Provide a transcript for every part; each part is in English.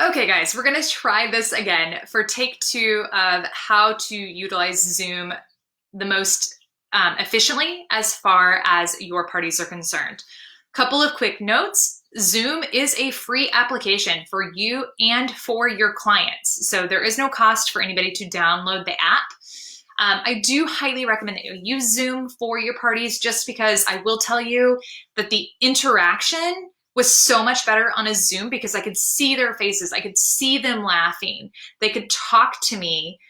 Okay, guys, we're gonna try this again for take two of how to utilize Zoom the most efficiently as far as your parties are concerned. Couple of quick notes. Zoom is a free application for you and for your clients. So there is no cost for anybody to download the app. I do highly recommend that you use Zoom for your parties just because I will tell you that the interaction was so much better on a Zoom because I could see their faces. I could see them laughing. They could talk to me.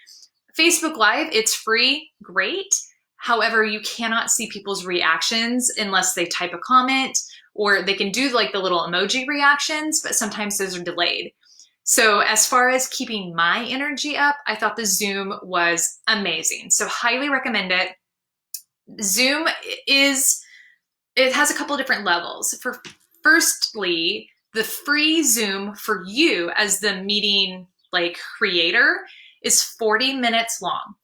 Facebook Live, it's free, great. However, you cannot see people's reactions unless they type a comment, or they can do like the little emoji reactions, but sometimes those are delayed. So as far as keeping my energy up, I thought the Zoom was amazing. So highly recommend it. Zoom it has a couple of different levels. Firstly, the free Zoom for you as the meeting creator is 40 minutes long.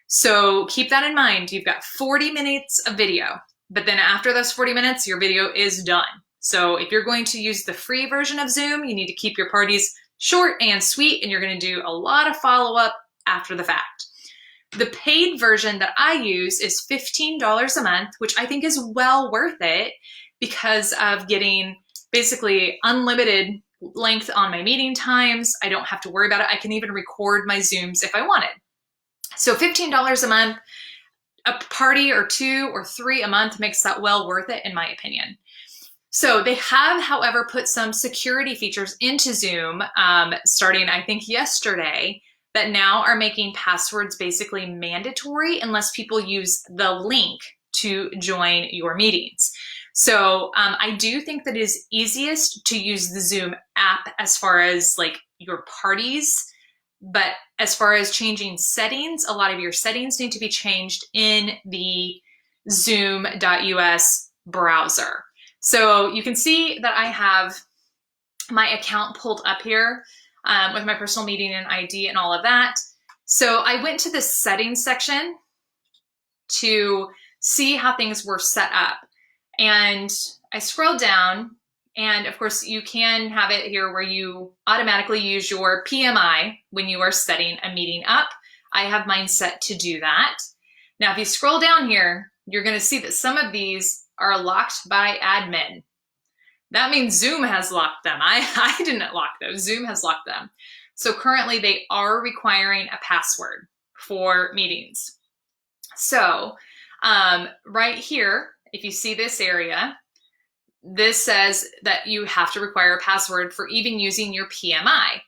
So keep that in mind. You've got 40 minutes of video, but then after those 40 minutes, your video is done. So if you're going to use the free version of Zoom, you need to keep your parties short and sweet, and you're going to do a lot of follow-up after the fact. The paid version that I use is $15 a month, which I think is well worth it because of getting basically unlimited length on my meeting times. I don't have to worry about it. I can even record my Zooms if I wanted. So $15 a month, a party or 2 or 3 a month makes that well worth it in my opinion. So they have, however, put some security features into Zoom starting, I think, yesterday that now are making passwords basically mandatory unless people use the link to join your meetings. So I do think that it is easiest to use the Zoom app as far as your parties, but as far as changing settings, a lot of your settings need to be changed in the zoom.us browser. So you can see that I have my account pulled up here with my personal meeting and ID and all of that. So I went to the settings section to see how things were set up. And I scrolled down, and of course you can have it here where you automatically use your PMI when you are setting a meeting up. I have mine set to do that. Now, if you scroll down here, you're going to see that some of these are locked by admin. That means Zoom has locked them. I didn't lock those. Zoom has locked them. So currently they are requiring a password for meetings. So right here, if you see this area, this says that you have to require a password for even using your PMI.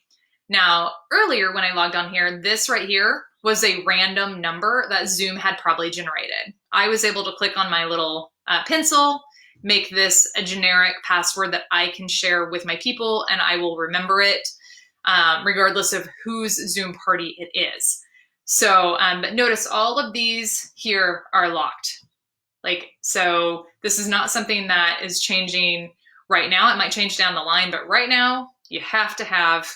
Now, earlier when I logged on here, this right here was a random number that Zoom had probably generated. I was able to click on my little pencil, make this a generic password that I can share with my people, and I will remember it regardless of whose Zoom party it is. So, but notice all of these here are locked. So this is not something that is changing right now. It might change down the line, but right now you have to have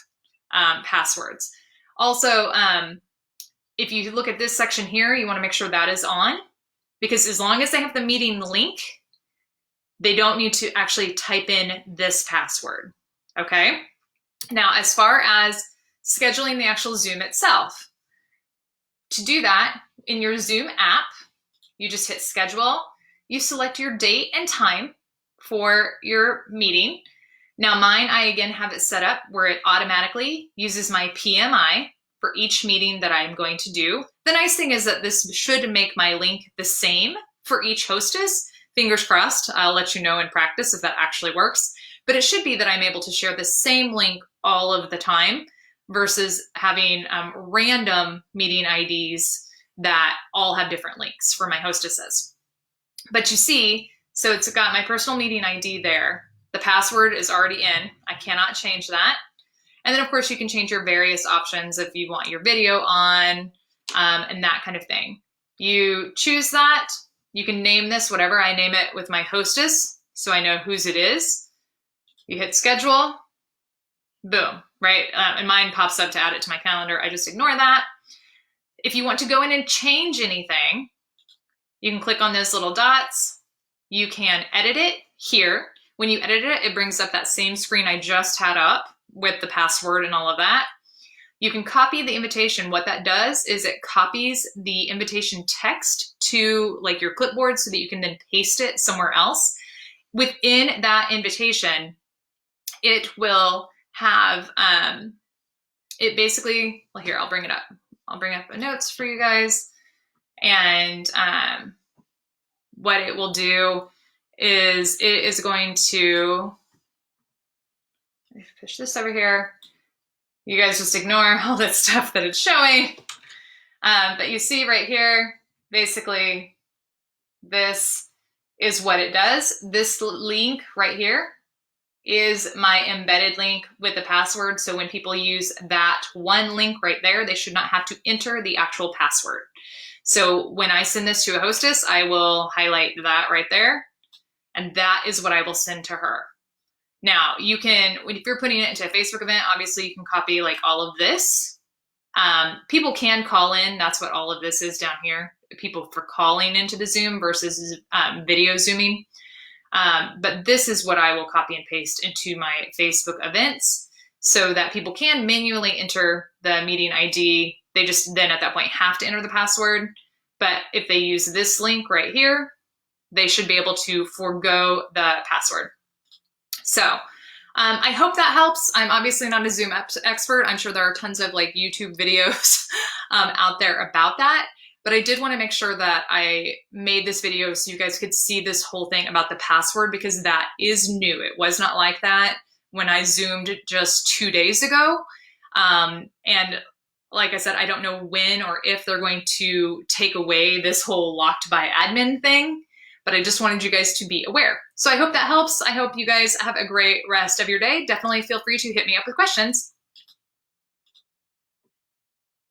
passwords. Also, if you look at this section here, you want to make sure that is on, because as long as they have the meeting link, they don't need to actually type in this password, okay? Now, as far as scheduling the actual Zoom itself, to do that in your Zoom app, you just hit schedule, you select your date and time for your meeting. Now mine, I again have it set up where it automatically uses my PMI for each meeting that I'm going to do. The nice thing is that this should make my link the same for each hostess. Fingers crossed, I'll let you know in practice if that actually works. But it should be that I'm able to share the same link all of the time versus having random meeting IDs that all have different links for my hostesses. But you see, so it's got my personal meeting ID there. The password is already in. I cannot change that. And then of course you can change your various options if you want your video on and that kind of thing. You choose that. You can name this whatever. I name it with my hostess so I know whose it is. You hit schedule, boom, right? And mine pops up to add it to my calendar. I just ignore that. If you want to go in and change anything, you can click on those little dots. You can edit it here. When you edit it, it brings up that same screen I just had up with the password and all of that. You can copy the invitation. What that does is it copies the invitation text to like your clipboard so that you can then paste it somewhere else. Within that invitation, it will have, it basically, well here, I'll bring it up. I'll bring up the notes for you guys. And what it will do is it is going to, let me push this over here. You guys just ignore all that stuff that it's showing. But you see right here, basically, this is what it does. This link right here is my embedded link with the password. So when people use that one link right there, they should not have to enter the actual password. So when I send this to a hostess, I will highlight that right there. And that is what I will send to her. Now, you can, if you're putting it into a Facebook event, obviously you can copy like all of this. People can call in. That's what all of this is down here. People for calling into the Zoom versus video Zooming. But this is what I will copy and paste into my Facebook events so that people can manually enter the meeting ID. They just then at that point have to enter the password. But if they use this link right here, they should be able to forego the password. So I hope that helps. I'm obviously not a Zoom expert. I'm sure there are tons of like YouTube videos out there about that. But I did want to make sure that I made this video so you guys could see this whole thing about the password, because that is new. It was not like that when I Zoomed just 2 days ago. And like I said, I don't know when or if they're going to take away this whole locked by admin thing, but I just wanted you guys to be aware. So I hope that helps. I hope you guys have a great rest of your day. Definitely feel free to hit me up with questions.